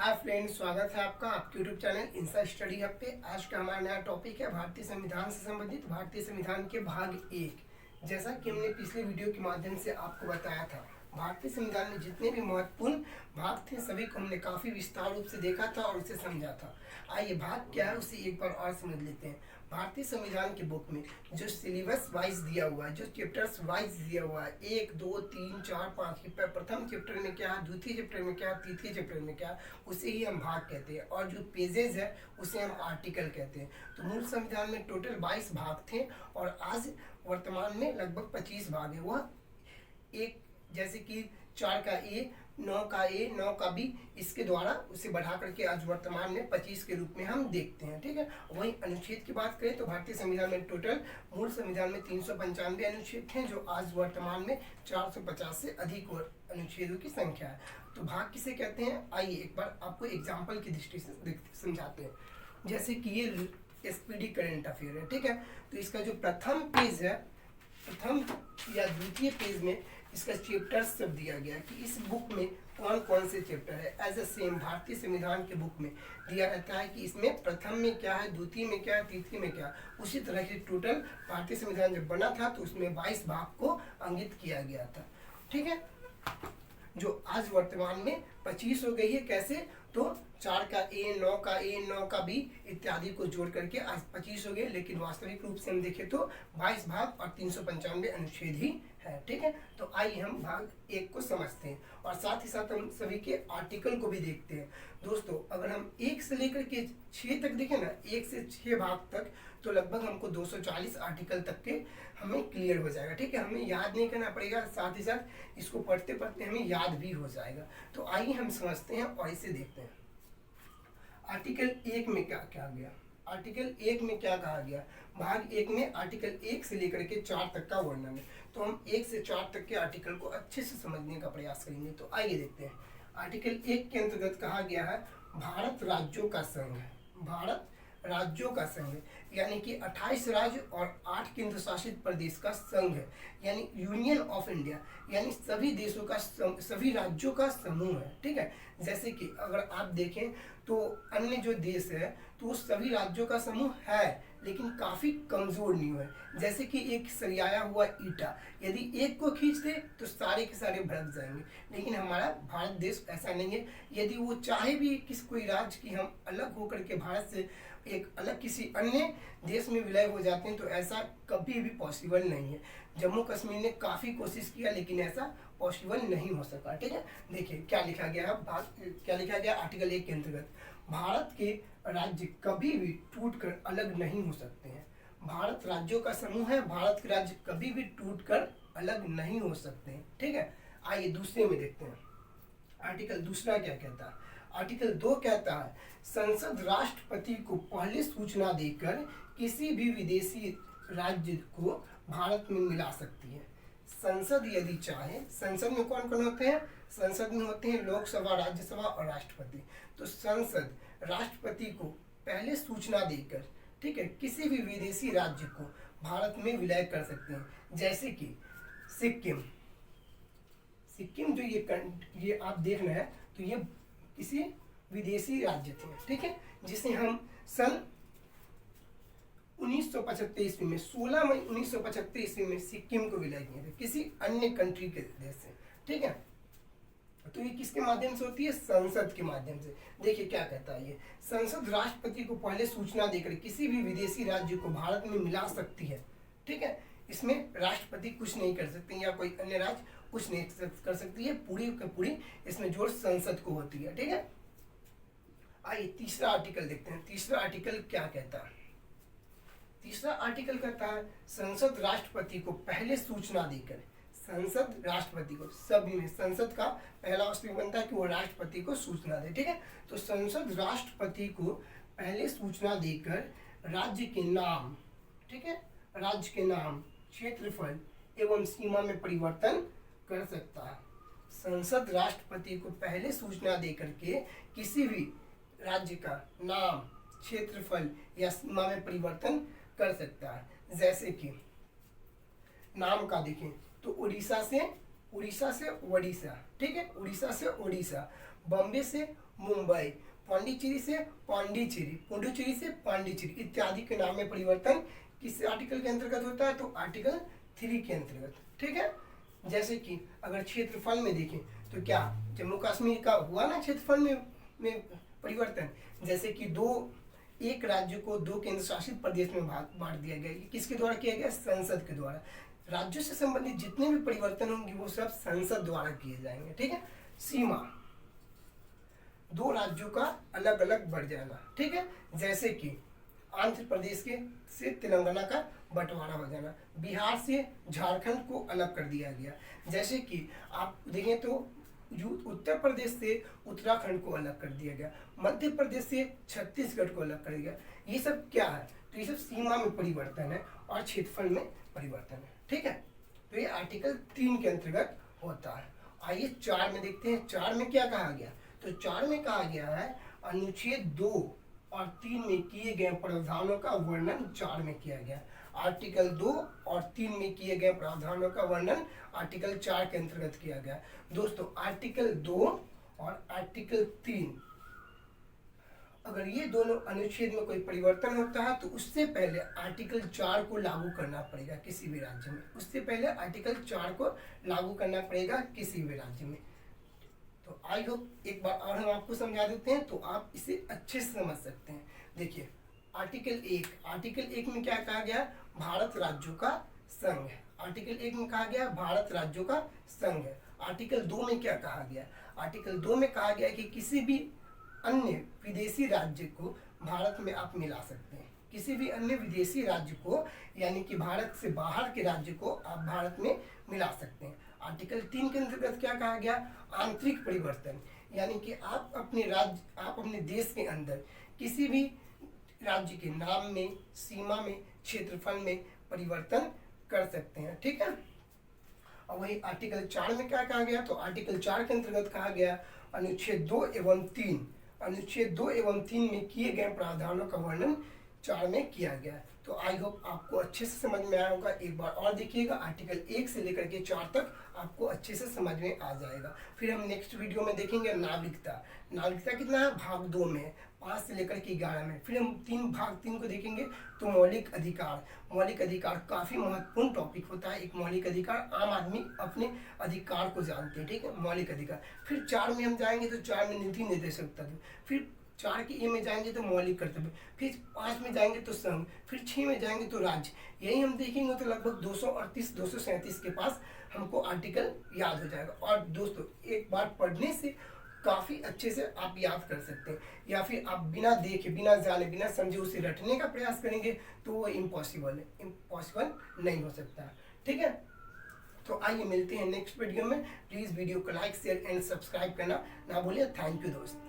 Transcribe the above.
Hi friends, स्वागत है आपका आपके यूट्यूब चैनल इंसा स्टडी हब पे। आज का हमारा नया टॉपिक है भारतीय संविधान से संबंधित भारतीय संविधान के भाग 1। जैसा कि हमने पिछले वीडियो के माध्यम से आपको बताया था, भारतीय संविधान में जितने भी महत्वपूर्ण भाग थे सभी को हमने काफ़ी विस्तार रूप से देखा था और उसे समझा था। आइए भाग क्या है उसे एक बार और समझ लेते हैं। भारतीय संविधान की बुक में जो सिलेबस वाइज दिया हुआ है, जो चैप्टर्स वाइज दिया हुआ है, 1 2 3 4 5 प्रथम चैप्टर में क्या है, द्वितीय चैप्टर में क्या है, तृतीय चैप्टर में क्या है, उसे ही हम भाग कहते हैं। और जो पेजेज है उसे हम आर्टिकल कहते हैं। तो मूल संविधान में टोटल 22 भाग थे और आज वर्तमान में लगभग 25 भाग है। वह एक जैसे कि 4 का ए, 9 का ए, 9 का बी, इसके द्वारा उसे बढ़ा करके आज वर्तमान में 25 के रूप में हम देखते हैं। ठीक है। वहीं अनुच्छेद की बात करें तो भारतीय संविधान में टोटल मूल संविधान में 395 अनुच्छेद हैं, जो आज वर्तमान में 450 से अधिक अनुच्छेदों की संख्या है। तो भाग किसे कहते हैं, आइए एक बार आपको एग्जाम्पल की दृष्टि से समझाते हैं। जैसे कि ये एसपीडी करंट अफेयर है। ठीक है। तो इसका जो प्रथम पेज है, प्रथम या द्वितीय पेज में इसका चैप्टर सब दिया गया है कि इस बुक में कौन कौन से चैप्टर है। एज ए सेम भारतीय संविधान के बुक में दिया रहता है कि इसमें प्रथम में क्या है, द्वितीय में क्या है, तृतीय में क्या है। उसी तरह से टोटल भारतीय संविधान जब बना था तो उसमें 22 भाग को अंकित किया गया था। ठीक है। जो आज वर्तमान में 25 हो गई है। कैसे, तो 4 का ए, 9 का ए, 9 का बी इत्यादि को जोड़ करके आज 25 हो गए, लेकिन वास्तविक रूप से हम देखें तो 22 भाग और 395 अनुच्छेद ही है। ठीक है। तो आइए हम भाग 1 को समझते हैं और साथ ही साथ हम सभी के आर्टिकल को भी देखते हैं। दोस्तों, अगर हम 1 से लेकर के 6 तक देखें ना, 1 से 6 भाग तक, तो लगभग हमको 240 आर्टिकल तक के हमें क्लियर हो जाएगा। ठीक है। हमें याद नहीं करना पड़ेगा, साथ ही साथ इसको पढ़ते पढ़ते हमें याद भी हो जाएगा। तो आइए हम समझते हैं और इसे देखते हैं। आर्टिकल 1 में क्या कहा गया, आर्टिकल 1 में क्या कहा गया। भाग 1 में आर्टिकल 1 से लेकर के 4 तक का वर्णन है। तो हम 1 से 4 तक के आर्टिकल को अच्छे से समझने का प्रयास करेंगे। तो आइए देखते हैं। आर्टिकल 1 के अंतर्गत कहा गया है भारत राज्यों का संघ है। भारत राज्यों का संघ है, यानी कि 28 राज्य और 8 केंद्र शासित प्रदेश का संघ है, यानी यूनियन ऑफ इंडिया, यानी सभी देशों का सभी राज्यों का समूह है। ठीक है। जैसे कि अगर आप देखें तो अन्य जो देश है तो वो सभी राज्यों का समूह है, लेकिन काफ़ी कमज़ोर नहीं है। जैसे कि एक सरियाया हुआ ईटा, यदि एक को खींच दे तो सारे के सारे भड़क जाएंगे, लेकिन हमारा भारत देश ऐसा नहीं है। यदि वो चाहे भी किसी कोई राज्य की हम अलग होकर के भारत से एक अलग किसी अन्य देश में विलय हो जाते हैं, तो ऐसा कभी भी पॉसिबल नहीं है। जम्मू कश्मीर ने काफ़ी कोशिश किया, लेकिन ऐसा पॉसिबल नहीं हो सका। ठीक है। देखिए क्या लिखा गया है, क्या लिखा गया आर्टिकल 1 के अंतर्गत, भारत के राज्य कभी भी टूटकर अलग नहीं हो सकते हैं। भारत राज्यों का समूह है, भारत के राज्य कभी भी टूटकर अलग नहीं हो सकते हैं। ठीक है। आइए दूसरे में देखते हैं। आर्टिकल दूसरा क्या कहता है। आर्टिकल 2 कहता है संसद राष्ट्रपति को पहले सूचना देकर किसी भी विदेशी राज्य को भारत में मिला सकती है। संसद यदि चाहे, संसद में कौन कौन होते हैं, संसद में होते हैं लोकसभा, राज्यसभा और राष्ट्रपति। तो संसद राष्ट्रपति को पहले सूचना देकर, ठीक है, किसी भी विदेशी राज्य को भारत में विलय कर सकते हैं। जैसे कि सिक्किम, सिक्किम जो ये आप देख रहे हैं, तो ये किसी विदेशी राज्य थे। ठीक है। जिसे हम सन 1975 ईस्वी में 16 मई 1975 ईस्वी में सिक्किम को विलय किए थे किसी अन्य कंट्री के देश से। ठीक है। तो ये किसके माध्यम से होती है, संसद के माध्यम से। देखिए क्या कहता है ये, संसद राष्ट्रपति को पहले सूचना देकर किसी भी विदेशी राज्य को भारत में मिला सकती है। ठीक है। इसमें राष्ट्रपति कुछ नहीं कर सकते या कोई अन्य राज्य कुछ नहीं कर सकती है, पूरी की पूरी इसमें जोर संसद को होती है। ठीक है। आइए तीसरा आर्टिकल देखते हैं। तीसरा आर्टिकल क्या कहता है। तीसरा आर्टिकल कहता है संसद राष्ट्रपति को पहले सूचना देकर, संसद राष्ट्रपति को, सभी में संसद का पहला वास्तविक बनता है कि वो राष्ट्रपति को सूचना दे। ठीक है। तो संसद राष्ट्रपति को पहले सूचना देकर राज्य के नाम, ठीक है, राज्य के नाम, क्षेत्रफल एवं सीमा में परिवर्तन कर सकता है। संसद राष्ट्रपति को पहले सूचना देकर के किसी भी राज्य का नाम, क्षेत्रफल या सीमा में परिवर्तन कर सकता है। जैसे कि नाम का देखें तो उड़ीसा से ओडिशा, ठीक है, उड़ीसा से ओडिशा, बॉम्बे से मुंबई, पांडिचेरी से पांडिचेरी, पुडुचेरी से पांडिचेरी इत्यादि के नाम में परिवर्तन किस आर्टिकल के अंतर्गत होता है? तो आर्टिकल 3 के अंतर्गत। ठीक है, जैसे कि अगर क्षेत्रफल में देखें तो क्या जम्मू कश्मीर का हुआ ना क्षेत्रफल में परिवर्तन, जैसे कि एक राज्य को 2 केंद्र शासित प्रदेश में बांट दिया गया। किसके द्वारा किया गया? संसद के द्वारा। राज्यों से संबंधित जितने भी परिवर्तन होंगे वो सब संसद द्वारा किए जाएंगे। ठीक है, सीमा 2 राज्यों का अलग अलग बढ़ जाना। ठीक है, जैसे कि आंध्र प्रदेश के से तेलंगाना का बंटवारा हो जाना, बिहार से झारखंड को अलग कर दिया गया। जैसे कि आप देखें तो उत्तर प्रदेश से उत्तराखंड को अलग कर दिया गया, मध्य प्रदेश से छत्तीसगढ़ को अलग कर दिया। ये सब क्या है? तो ये सब सीमा में परिवर्तन है और क्षेत्रफल में परिवर्तन है। ठीक है, तो ये आर्टिकल 3 के अंतर्गत होता है। आइए 4 में देखते हैं, 4 में क्या कहा गया? तो 4 में कहा गया है अनुच्छेद 2 और 3 में किए गए प्रावधानों का वर्णन 4 में किया गया। आर्टिकल 2 और 3 में किए गए प्रावधानों का वर्णन आर्टिकल 4 के अंतर्गत किया गया। दोस्तों आर्टिकल 2 और आर्टिकल 3 अगर ये दोनों अनुच्छेद में कोई परिवर्तन होता है तो उससे पहले आर्टिकल 4 को लागू करना पड़ेगा किसी भी राज्य में। उससे पहले आर्टिकल 4 को लागू करना पड़ेगा किसी भी राज्य में। तो आई होप एक बार और हम आपको समझा देते हैं तो आप इसे अच्छे से समझ सकते हैं। देखिए आर्टिकल 1 में क्या कहा गया? भारत राज्यों का संघ है। आर्टिकल 1 में कहा गया भारत राज्यों का संघ है। आर्टिकल 2 में क्या कहा गया? आर्टिकल 2 में कहा गया कि किसी भी अन्य विदेशी राज्य को भारत में आप मिला सकते हैं। किसी भी अन्य विदेशी राज्य को यानी कि भारत से बाहर के राज्य को आप भारत में मिला सकते हैं। आर्टिकल 3 के अंतर्गत क्या कहा गया? आंतरिक परिवर्तन, यानी कि आप अपने देश के अंदर किसी भी राज्य के नाम में, सीमा में, क्षेत्रफल में परिवर्तन कर सकते हैं। ठीक है, और वही आर्टिकल 4 में क्या कहा गया? तो आर्टिकल 4 के अंतर्गत कहा गया अनुच्छेद 2 एवं 3 में किए गए प्रावधानों का वर्णन 4 में किया गया। तो आई होप आपको अच्छे से समझ में आया होगा। एक बार और देखिएगा, आर्टिकल 1 से लेकर के 4 तक आपको अच्छे से समझ में आ जाएगा। फिर हम नेक्स्ट वीडियो में देखेंगे नागरिकता कितना है? भाग 2 में 5 से लेकर के 11 में। फिर हम भाग 3 को देखेंगे तो मौलिक अधिकार काफी महत्वपूर्ण टॉपिक होता है। एक मौलिक अधिकार, आम आदमी अपने अधिकार को जानते हैं। ठीक है, मौलिक अधिकार। फिर 4 में हम जाएंगे तो 4 में नीति निर्देशक तत्व, फिर 4 के ए में जाएंगे तो मौलिक कर्तव्य, फिर 5 में जाएंगे तो संघ, फिर 6 में जाएंगे तो राज्य। यही हम देखेंगे तो लगभग 237 के पास हमको आर्टिकल याद हो जाएगा। और दोस्तों एक बार पढ़ने से काफ़ी अच्छे से आप याद कर सकते हैं, या फिर आप बिना देखे, बिना जाने, बिना समझे उसे रटने का प्रयास करेंगे तो वो इम्पॉसिबल नहीं हो सकता। ठीक है, तो आइए मिलते हैं नेक्स्ट वीडियो में। प्लीज़ वीडियो को लाइक, शेयर एंड सब्सक्राइब करना ना भूलिए। थैंक यू दोस्त।